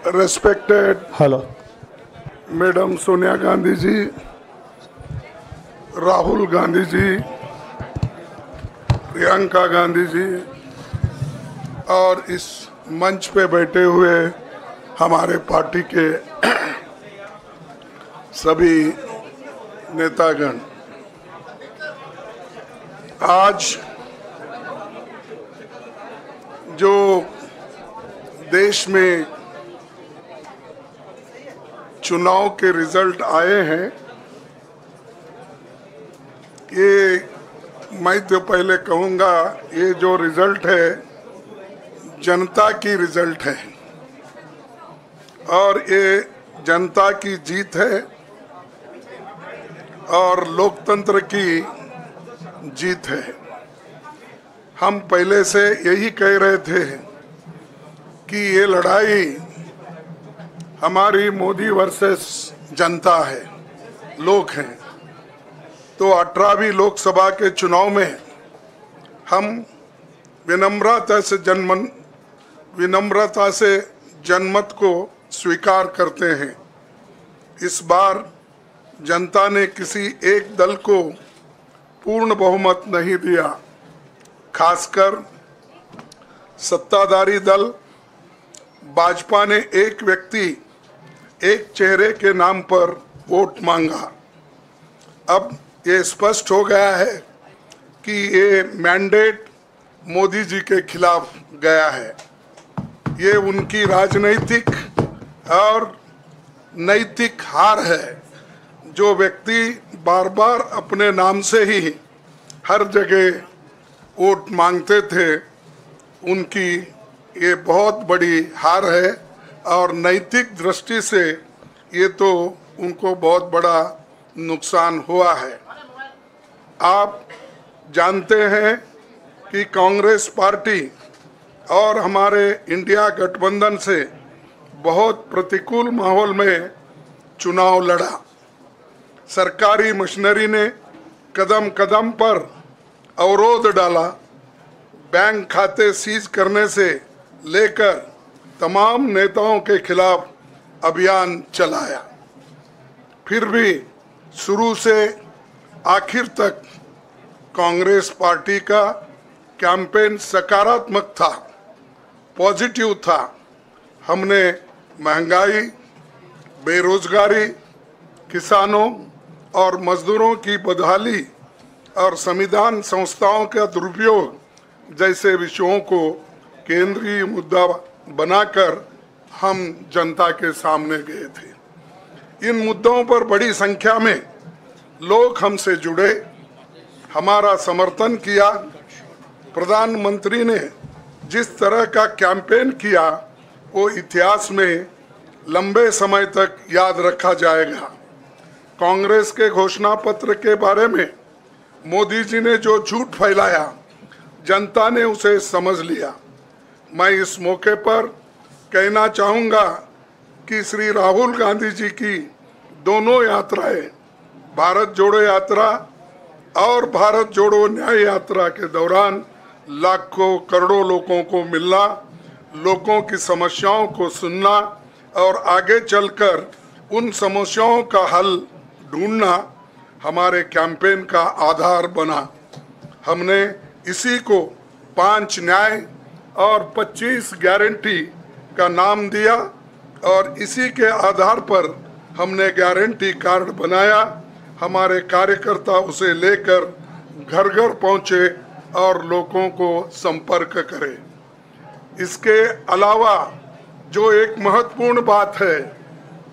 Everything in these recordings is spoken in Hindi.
Respected Hello. Madam Sonia Gandhi ji, Rahul Gandhi ji, Priyanka Gandhi ji और इस मंच पे बैठे हुए हमारे पार्टी के सभी नेतागण, आज जो देश में चुनाव के रिजल्ट आए हैं, ये मैं तो पहले कहूँगा, ये जो रिजल्ट है जनता की रिजल्ट है और ये जनता की जीत है और लोकतंत्र की जीत है। हम पहले से यही कह रहे थे कि ये लड़ाई हमारी मोदी वर्सेस जनता है, लोग हैं। तो 18वीं लोकसभा के चुनाव में हम विनम्रता से जनमत को स्वीकार करते हैं। इस बार जनता ने किसी एक दल को पूर्ण बहुमत नहीं दिया, खासकर सत्ताधारी दल भाजपा ने एक व्यक्ति, एक चेहरे के नाम पर वोट मांगा। अब ये स्पष्ट हो गया है कि ये मैंडेट मोदी जी के खिलाफ गया है। ये उनकी राजनीतिक और नैतिक हार है। जो व्यक्ति बार बार अपने नाम से ही हर जगह वोट मांगते थे, उनकी ये बहुत बड़ी हार है और नैतिक दृष्टि से ये तो उनको बहुत बड़ा नुकसान हुआ है। आप जानते हैं कि कांग्रेस पार्टी और हमारे इंडिया गठबंधन से बहुत प्रतिकूल माहौल में चुनाव लड़ा। सरकारी मशीनरी ने कदम कदम पर अवरोध डाला। बैंक खाते सीज करने से लेकर तमाम नेताओं के खिलाफ अभियान चलाया। फिर भी शुरू से आखिर तक कांग्रेस पार्टी का कैंपेन सकारात्मक था, पॉजिटिव था। हमने महंगाई, बेरोजगारी, किसानों और मजदूरों की बदहाली और संविधान संस्थाओं का दुरुपयोग जैसे विषयों को केंद्रीय मुद्दा बनाकर हम जनता के सामने गए थे। इन मुद्दों पर बड़ी संख्या में लोग हमसे जुड़े, हमारा समर्थन किया। प्रधानमंत्री ने जिस तरह का कैंपेन किया, वो इतिहास में लंबे समय तक याद रखा जाएगा। कांग्रेस के घोषणा पत्र के बारे में मोदी जी ने जो झूठ फैलाया, जनता ने उसे समझ लिया। मैं इस मौके पर कहना चाहूँगा कि श्री राहुल गांधी जी की दोनों यात्राएं, भारत जोड़ो यात्रा और भारत जोड़ो न्याय यात्रा के दौरान लाखों करोड़ों लोगों को मिलना, लोगों की समस्याओं को सुनना और आगे चलकर उन समस्याओं का हल ढूंढना हमारे कैंपेन का आधार बना। हमने इसी को 5 न्याय और 25 गारंटी का नाम दिया और इसी के आधार पर हमने गारंटी कार्ड बनाया। हमारे कार्यकर्ता उसे लेकर घर घर पहुँचे और लोगों को संपर्क करें। इसके अलावा जो एक महत्वपूर्ण बात है,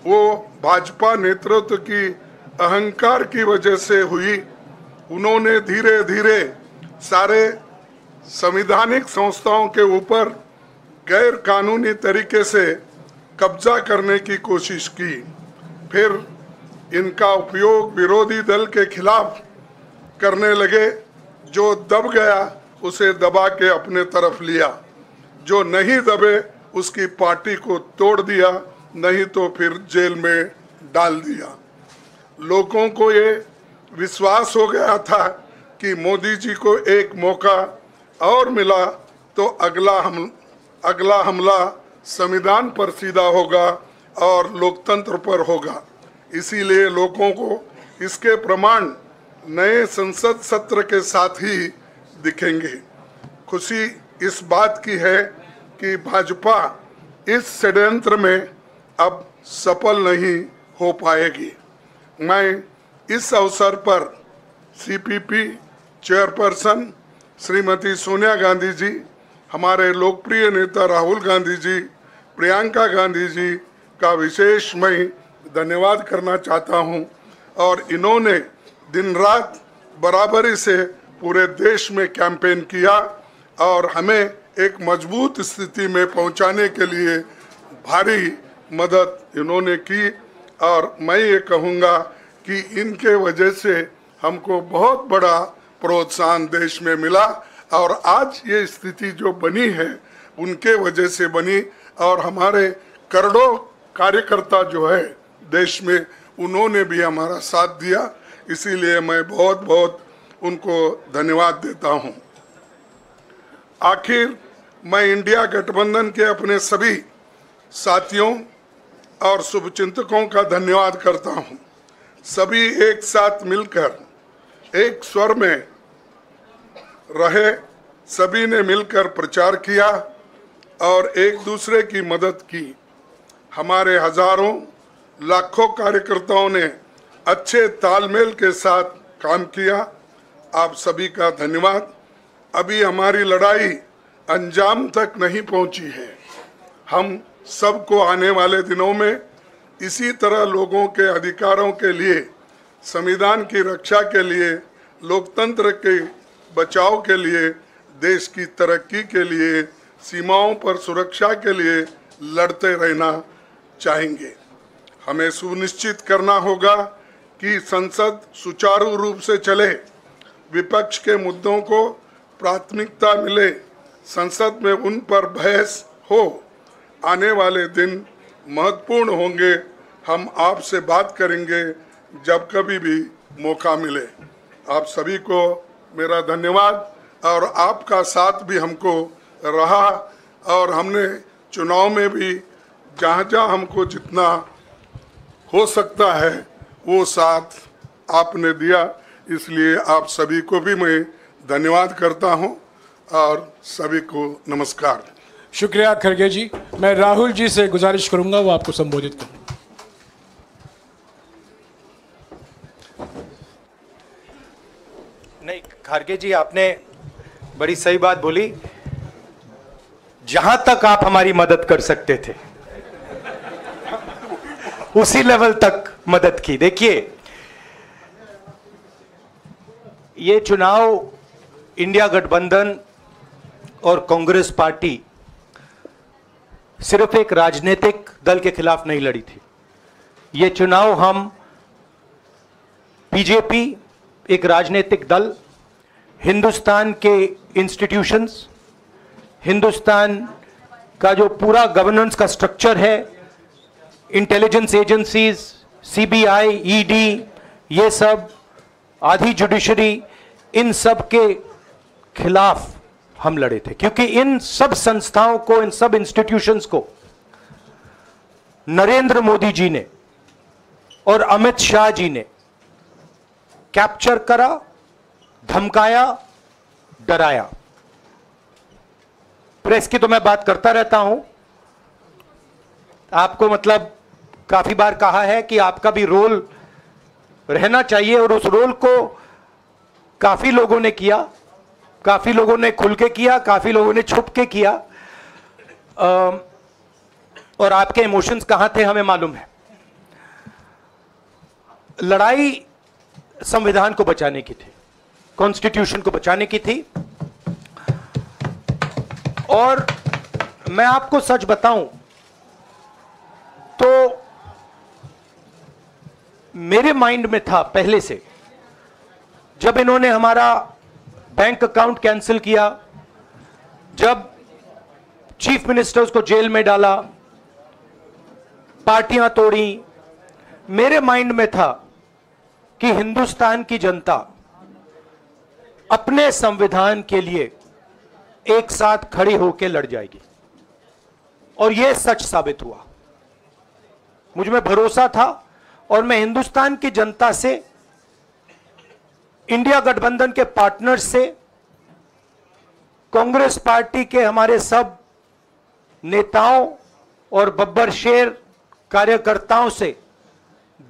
वो भाजपा नेतृत्व की अहंकार की वजह से हुई। उन्होंने धीरे धीरे सारे संवैधानिक संस्थाओं के ऊपर गैर कानूनी तरीके से कब्जा करने की कोशिश की। फिर इनका उपयोग विरोधी दल के खिलाफ करने लगे। जो दब गया उसे दबा के अपने तरफ लिया, जो नहीं दबे उसकी पार्टी को तोड़ दिया, नहीं तो फिर जेल में डाल दिया। लोगों को ये विश्वास हो गया था कि मोदी जी को एक मौका और मिला तो अगला हमला संविधान पर सीधा होगा और लोकतंत्र पर होगा। इसीलिए लोगों को इसके प्रमाण नए संसद सत्र के साथ ही दिखेंगे। खुशी इस बात की है कि भाजपा इस षड्यंत्र में अब सफल नहीं हो पाएगी। मैं इस अवसर पर सीपीपी चेयरपर्सन श्रीमती सोनिया गांधी जी, हमारे लोकप्रिय नेता राहुल गांधी जी, प्रियंका गांधी जी का विशेष मैं धन्यवाद करना चाहता हूं। और इन्होंने दिन रात बराबरी से पूरे देश में कैंपेन किया और हमें एक मजबूत स्थिति में पहुंचाने के लिए भारी मदद इन्होंने की। और मैं ये कहूँगा कि इनके वजह से हमको बहुत बड़ा प्रोत्साहन देश में मिला और आज ये स्थिति जो बनी है उनके वजह से बनी। और हमारे करोड़ों कार्यकर्ता जो है देश में, उन्होंने भी हमारा साथ दिया। इसीलिए मैं बहुत बहुत उनको धन्यवाद देता हूं। आखिर मैं इंडिया गठबंधन के अपने सभी साथियों और शुभचिंतकों का धन्यवाद करता हूं। सभी एक साथ मिलकर एक स्वर में रहे, सभी ने मिलकर प्रचार किया और एक दूसरे की मदद की। हमारे हजारों लाखों कार्यकर्ताओं ने अच्छे तालमेल के साथ काम किया। आप सभी का धन्यवाद। अभी हमारी लड़ाई अंजाम तक नहीं पहुंची है। हम सबको आने वाले दिनों में इसी तरह लोगों के अधिकारों के लिए, संविधान की रक्षा के लिए, लोकतंत्र के बचाव के लिए, देश की तरक्की के लिए, सीमाओं पर सुरक्षा के लिए लड़ते रहना चाहेंगे। हमें सुनिश्चित करना होगा कि संसद सुचारू रूप से चले, विपक्ष के मुद्दों को प्राथमिकता मिले, संसद में उन पर बहस हो। आने वाले दिन महत्वपूर्ण होंगे। हम आपसे बात करेंगे जब कभी भी मौका मिले। आप सभी को मेरा धन्यवाद। और आपका साथ भी हमको रहा और हमने चुनाव में भी जहाँ जहाँ हमको जितना हो सकता है वो साथ आपने दिया। इसलिए आप सभी को भी मैं धन्यवाद करता हूँ और सभी को नमस्कार। शुक्रिया खड़गे जी। मैं राहुल जी से गुजारिश करूंगा वो आपको संबोधित करें। नहीं, खड़गे जी आपने बड़ी सही बात बोली। जहां तक आप हमारी मदद कर सकते थे उसी लेवल तक मदद की। देखिए, ये चुनाव इंडिया गठबंधन और कांग्रेस पार्टी सिर्फ एक राजनीतिक दल के खिलाफ नहीं लड़ी थी। ये चुनाव हम बीजेपी, एक राजनीतिक दल, हिंदुस्तान के इंस्टीट्यूशंस, हिंदुस्तान का जो पूरा गवर्नेंस का स्ट्रक्चर है, इंटेलिजेंस एजेंसीज, सीबीआई, ईडी, ये सब, आधी जुडिशरी, इन सब के खिलाफ हम लड़े थे। क्योंकि इन सब संस्थाओं को, इन सब इंस्टीट्यूशंस को नरेंद्र मोदी जी ने और अमित शाह जी ने कैप्चर करा, धमकाया, डराया। प्रेस की तो मैं बात करता रहता हूं। आपको मतलब काफी बार कहा है कि आपका भी रोल रहना चाहिए, और उस रोल को काफी लोगों ने किया, काफी लोगों ने खुल के किया, काफी लोगों ने छुप के किया। और आपके इमोशंस कहां थे हमें मालूम है। लड़ाई संविधान को बचाने की थी, कॉन्स्टिट्यूशन को बचाने की थी। और मैं आपको सच बताऊं तो मेरे माइंड में था पहले से, जब इन्होंने हमारा बैंक अकाउंट कैंसिल किया, जब चीफ मिनिस्टर्स को जेल में डाला, पार्टियां तोड़ी, मेरे माइंड में था कि हिंदुस्तान की जनता अपने संविधान के लिए एक साथ खड़ी होकर लड़ जाएगी। और यह सच साबित हुआ। मुझ में भरोसा था और मैं हिंदुस्तान की जनता से, इंडिया गठबंधन के पार्टनर्स से, कांग्रेस पार्टी के हमारे सब नेताओं और बब्बर शेर कार्यकर्ताओं से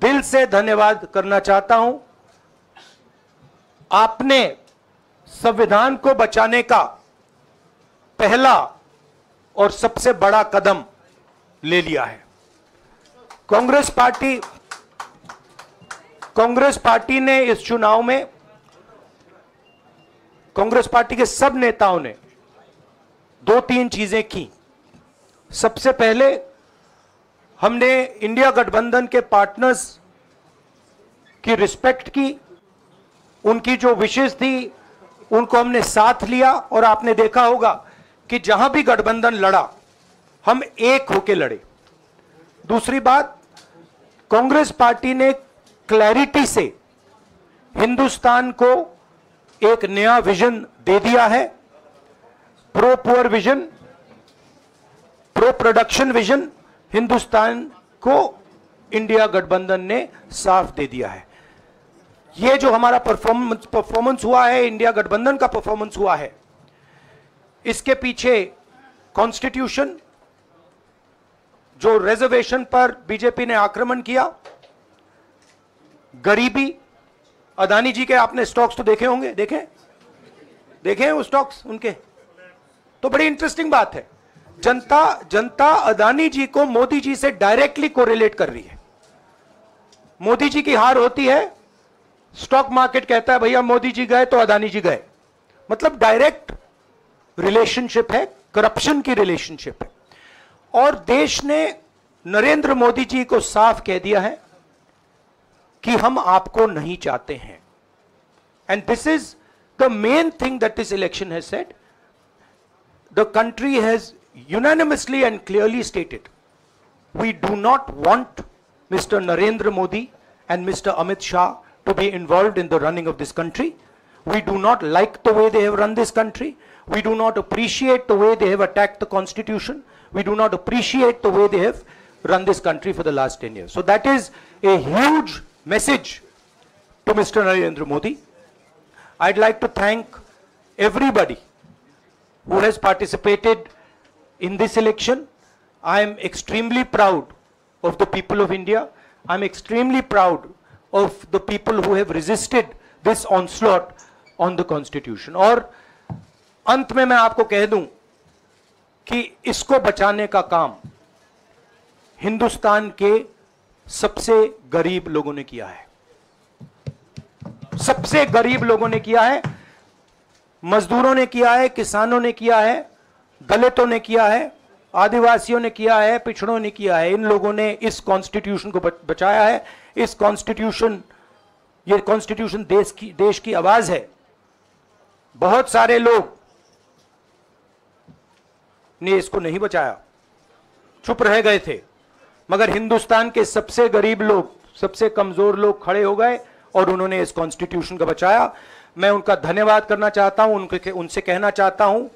दिल से धन्यवाद करना चाहता हूं। आपने संविधान को बचाने का पहला और सबसे बड़ा कदम ले लिया है। कांग्रेस पार्टी ने इस चुनाव में, कांग्रेस पार्टी के सब नेताओं ने 2-3 चीजें की। सबसे पहले हमने इंडिया गठबंधन के पार्टनर्स की रिस्पेक्ट की, उनकी जो विशेष थी उनको हमने साथ लिया और आपने देखा होगा कि जहां भी गठबंधन लड़ा हम एक होकर लड़े। दूसरी बात, कांग्रेस पार्टी ने क्लैरिटी से हिंदुस्तान को एक नया विजन दे दिया है। Pro poor vision, pro production vision Hindustan को इंडिया गठबंधन ने साफ दे दिया है। यह जो हमारा परफॉर्मेंस हुआ है, इंडिया गठबंधन का परफॉर्मेंस हुआ है, इसके पीछे कॉन्स्टिट्यूशन, जो रिजर्वेशन पर बीजेपी ने आक्रमण किया, गरीबी, अदानी जी के आपने स्टॉक्स तो देखे होंगे, देखे हैं वो स्टॉक्स उनके, तो बड़ी इंटरेस्टिंग बात है। जनता अदानी जी को मोदी जी से डायरेक्टली कोरिलेट कर रही है। मोदी जी की हार होती है, स्टॉक मार्केट कहता है भैया मोदी जी गए तो अदानी जी गए, मतलब डायरेक्ट रिलेशनशिप है, करप्शन की रिलेशनशिप है। और देश ने नरेंद्र मोदी जी को साफ कह दिया है कि हम आपको नहीं चाहते हैं। And this is the main thing that this election has said. The country has unanimously and clearly stated, we do not want Mr. Narendra Modi and Mr. Amit Shah to be involved in the running of this country. We do not like the way they have run this country. We do not appreciate the way they have attacked the constitution. We do not appreciate the way they have run this country for the last 10 years. So that is a huge message to Mr. Narendra Modi. I'd like to thank everybody who has participated in this election. I am extremely proud of the people of India. I'm extremely proud of the people who have resisted this onslaught on the constitution. और अंत में मैं आपको कह दूं कि इसको बचाने का काम हिंदुस्तान के सबसे गरीब लोगों ने किया है। सबसे गरीब लोगों ने किया है, मजदूरों ने किया है, किसानों ने किया है, दलितों ने किया है, आदिवासियों ने किया है, पिछड़ों ने किया है। इन लोगों ने इस कॉन्स्टिट्यूशन को बचाया है। इस कॉन्स्टिट्यूशन, ये कॉन्स्टिट्यूशन देश की आवाज है। बहुत सारे लोग ने इसको नहीं बचाया, चुप रह गए थे, मगर हिंदुस्तान के सबसे गरीब लोग, सबसे कमजोर लोग खड़े हो गए और उन्होंने इस कॉन्स्टिट्यूशन को बचाया। मैं उनका धन्यवाद करना चाहता हूं, उनसे कहना चाहता हूं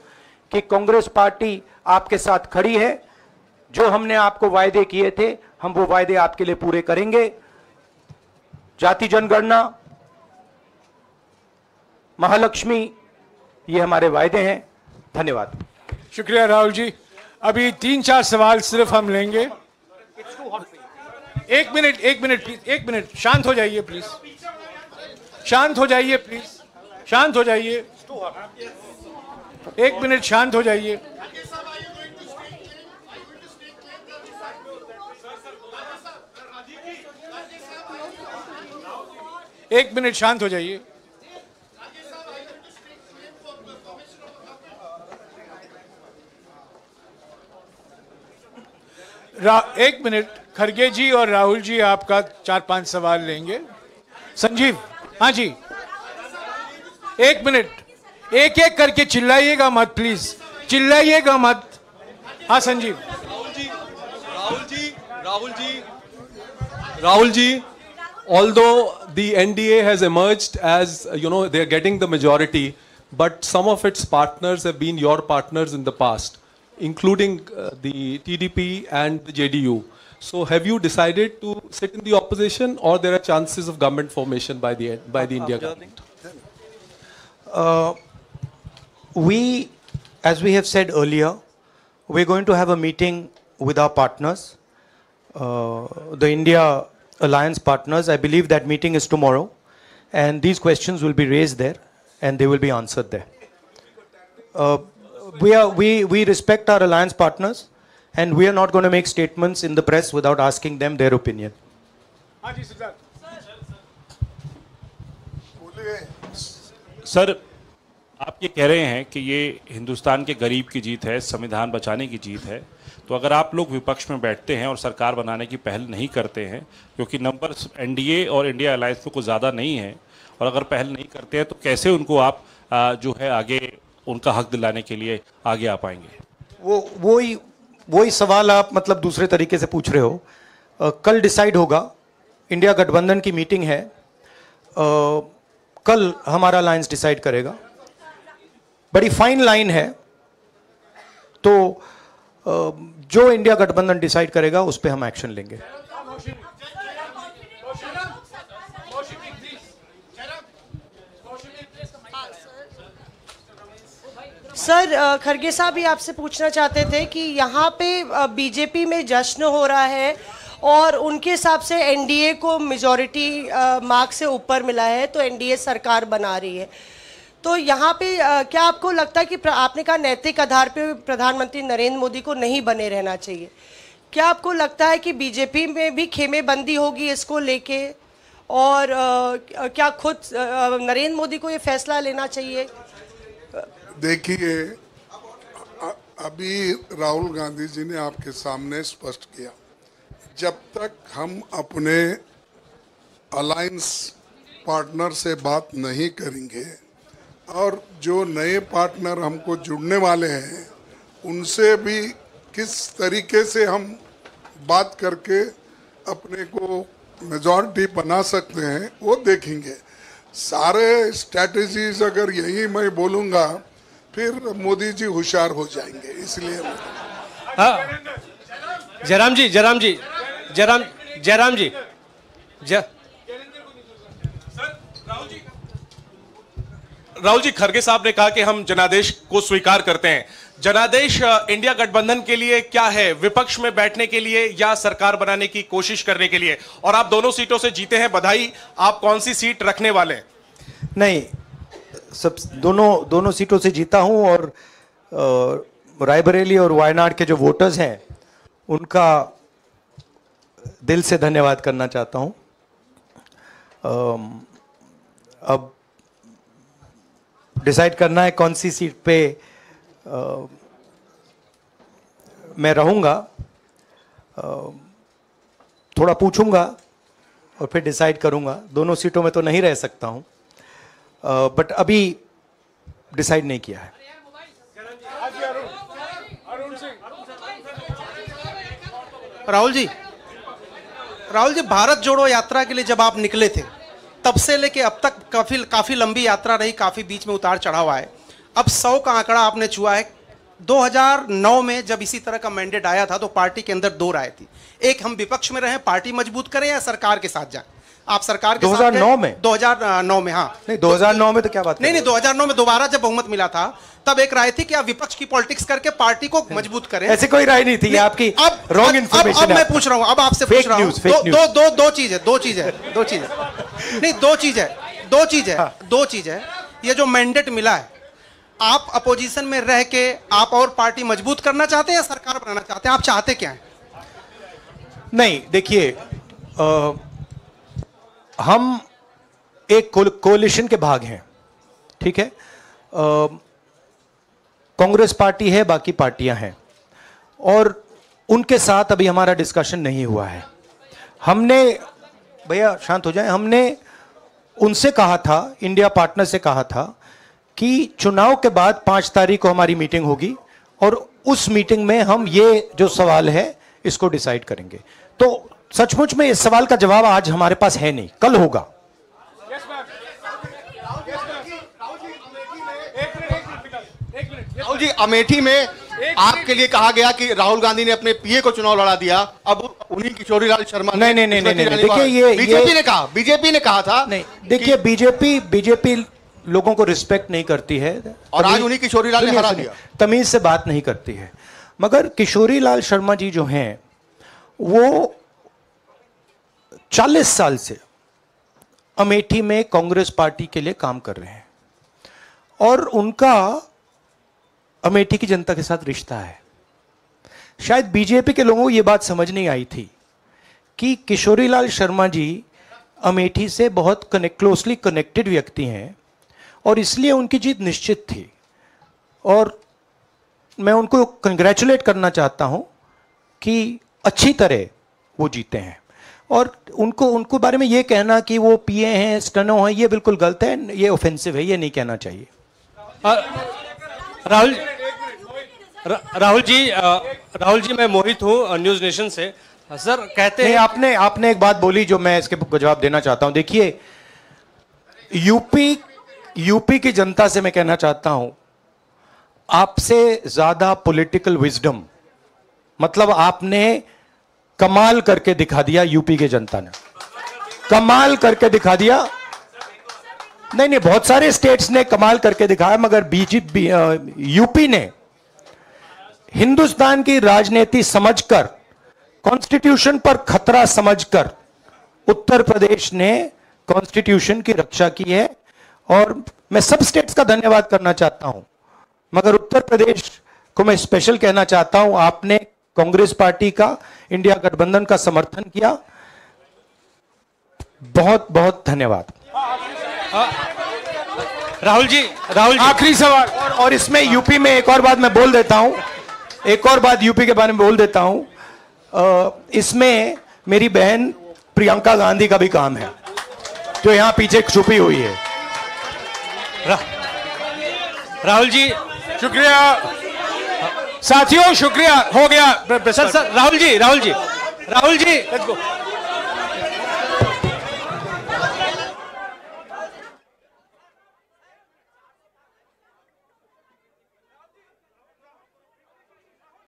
कि कांग्रेस पार्टी आपके साथ खड़ी है। जो हमने आपको वायदे किए थे, हम वो वायदे आपके लिए पूरे करेंगे। जाति जनगणना, महालक्ष्मी, ये हमारे वायदे हैं। धन्यवाद। शुक्रिया राहुल जी। अभी 3-4 सवाल सिर्फ हम लेंगे। एक मिनट प्लीज, एक मिनट, शांत हो जाइए प्लीज, शांत हो जाइए प्लीज, शांत हो जाइए, एक मिनट शांत हो जाइए। एक मिनट शांत हो जाइए। एक मिनट, खरगे जी और राहुल जी आपका 4-5 सवाल लेंगे। संजीव, हाँ जी, एक मिनट, एक एक करके चिल्लाइएगा मत प्लीज, चिल्लाइएगा मत। हाँ Sanjeev. Rahul ji, although the NDA has emerged as, you know, they are getting the majority, but some of its partners have been your partners in the past. including the TDP and the JDU. So have you decided to sit in the opposition, or there are chances of government formation by the India government? We, as we have said earlier, we're going to have a meeting with our partners, the India Alliance partners. I believe that meeting is tomorrow, and these questions will be raised there, and they will be answered there. We respect our alliance partners, and we are not going to make statements in the press without asking them their opinion. Sir, आप ये कह रहे हैं कि ये हिंदुस्तान के गरीब की जीत है, संविधान बचाने की जीत है, तो अगर आप लोग विपक्ष में बैठते हैं और सरकार बनाने की पहल नहीं करते हैं, क्योंकि नंबर एनडीए और इंडिया अलायंस में कुछ ज़्यादा नहीं है, और अगर पहल नहीं करते हैं तो कैसे उनको आप जो है आगे उनका हक दिलाने के लिए आगे आ पाएंगे? वही सवाल आप मतलब दूसरे तरीके से पूछ रहे हो। कल डिसाइड होगा, इंडिया गठबंधन की मीटिंग है, कल हमारा अलायंस डिसाइड करेगा। बड़ी फाइन लाइन है, तो जो इंडिया गठबंधन डिसाइड करेगा उस पर हम एक्शन लेंगे। सर, खरगे साहब भी आपसे पूछना चाहते थे कि यहाँ पे बीजेपी में जश्न हो रहा है और उनके हिसाब से एनडीए को मेजॉरिटी मार्क से ऊपर मिला है, तो एनडीए सरकार बना रही है। तो यहाँ पे क्या आपको लगता है कि आपने कहा नैतिक आधार पे प्रधानमंत्री नरेंद्र मोदी को नहीं बने रहना चाहिए, क्या आपको लगता है कि बीजेपी में भी खेमेबंदी होगी इसको लेके, और क्या खुद नरेंद्र मोदी को ये फैसला लेना चाहिए? देखिए, अभी राहुल गांधी जी ने आपके सामने स्पष्ट किया, जब तक हम अपने अलायंस पार्टनर से बात नहीं करेंगे और जो नए पार्टनर हमको जुड़ने वाले हैं उनसे भी किस तरीके से हम बात करके अपने को मेजॉरिटी बना सकते हैं वो देखेंगे। सारे स्ट्रैटेजीज अगर यही मैं बोलूँगा फिर मोदी जी होशियार हो जाएंगे, इसलिए हाँ, जयराम जी राहुल जी, खरगे साहब ने कहा कि हम जनादेश को स्वीकार करते हैं। जनादेश इंडिया गठबंधन के लिए क्या है? विपक्ष में बैठने के लिए या सरकार बनाने की कोशिश करने के लिए? और आप दोनों सीटों से जीते हैं, बधाई। आप कौन सी सीट रखने वाले हैं? नहीं, सब दोनों सीटों से जीता हूं, और रायबरेली और वायनाड के जो वोटर्स हैं उनका दिल से धन्यवाद करना चाहता हूं। अब डिसाइड करना है कौन सी सीट पे मैं रहूंगा, थोड़ा पूछूंगा और फिर डिसाइड करूंगा। दोनों सीटों में तो नहीं रह सकता हूं, बट अभी डिसाइड नहीं किया है। राहुल जी, भारत जोड़ो यात्रा के लिए जब आप निकले थे तब से लेके अब तक काफी लंबी यात्रा रही, काफी बीच में उतार चढ़ाव आए। अब 100 का आंकड़ा आपने छुआ है। 2009 में जब इसी तरह का मैंडेट आया था तो पार्टी के अंदर दो राय थी, एक हम विपक्ष में रहें, पार्टी मजबूत करें, या सरकार के साथ जाएं। आप सरकार के 2009 में 2009 में हाँ नहीं, 2009 में तो क्या बात नहीं 2009 में दोबारा जब बहुमत मिला था तब एक राय थी कि आप विपक्ष की पॉलिटिक्स करके पार्टी को मजबूत करें। ऐसी कोई राय नहीं थी, ये आपकी रॉन्ग इंफॉर्मेशन है। अब मैं पूछ रहा हूं, अब आपसे पूछ रहा हूं, दो चीज है। ये जो मैंडेट मिला है, आप अपोजिशन में रह के आप और पार्टी मजबूत करना चाहते हैं या सरकार बनाना चाहते हैं? आप चाहते क्या है? नहीं, देखिए, हम एक कोalition के भाग हैं, ठीक है। कांग्रेस पार्टी है, बाकी पार्टियां हैं, और उनके साथ अभी हमारा डिस्कशन नहीं हुआ है। हमने, भैया शांत हो जाए, हमने उनसे कहा था, इंडिया पार्टनर से कहा था कि चुनाव के बाद 5 तारीख को हमारी मीटिंग होगी और उस मीटिंग में हम ये जो सवाल है इसको डिसाइड करेंगे। तो सचमुच में इस सवाल का जवाब आज हमारे पास है नहीं, कल होगा। राहुल जी, अमेठी में आपके लिए कहा गया कि राहुल गांधी ने अपने पीए को चुनाव लड़ा दिया, अब उन्हीं किशोरीलाल शर्मा नहीं, देखिए ये बीजेपी ने कहा था। नहीं, देखिए बीजेपी लोगों को रिस्पेक्ट नहीं करती है और आज उन्हीं किशोरीलाल ने हरा दिया, तमीज से बात नहीं करती है। मगर किशोरीलाल शर्मा जी जो हैं वो 40 साल से अमेठी में कांग्रेस पार्टी के लिए काम कर रहे हैं और उनका अमेठी की जनता के साथ रिश्ता है। शायद बीजेपी के लोगों को यह बात समझ नहीं आई थी कि किशोरीलाल शर्मा जी अमेठी से बहुत क्लोजली कनेक्टेड व्यक्ति हैं और इसलिए उनकी जीत निश्चित थी। और मैं उनको कंग्रेचुलेट करना चाहता हूं कि अच्छी तरह वो जीते हैं। और उनको बारे में ये कहना कि वो पीए हैं, स्टनो हैं, ये बिल्कुल गलत है, ये ऑफेंसिव है, ये नहीं कहना चाहिए। राहुल जी मैं मोहित हूँ न्यूज नेशन से। सर कहते हैं आपने एक बात बोली जो मैं इसके जवाब देना चाहता हूं। देखिए यूपी की जनता से मैं कहना चाहता हूं, आपसे ज्यादा पॉलिटिकल विजडम, मतलब आपने कमाल करके दिखा दिया। यूपी की जनता ने कमाल करके दिखा दिया। नहीं, बहुत सारे स्टेट्स ने कमाल करके दिखाया, मगर बीजेपी यूपी ने हिंदुस्तान की राजनीति समझकर, कॉन्स्टिट्यूशन पर खतरा समझकर उत्तर प्रदेश ने कॉन्स्टिट्यूशन की रक्षा की है। और मैं सब स्टेट्स का धन्यवाद करना चाहता हूं, मगर उत्तर प्रदेश को मैं स्पेशल कहना चाहता हूं। आपने कांग्रेस पार्टी का, इंडिया गठबंधन का समर्थन किया, बहुत बहुत धन्यवाद। राहुल जी आखिरी सवाल। और इसमें यूपी में एक और बात मैं बोल देता हूं, एक और बात यूपी के बारे में बोल देता हूं। इसमें मेरी बहन प्रियंका गांधी का भी काम है, जो यहां पीछे छुपी हुई है। राहुल जी शुक्रिया साथियों, शुक्रिया। हो गया सर। राहुल जी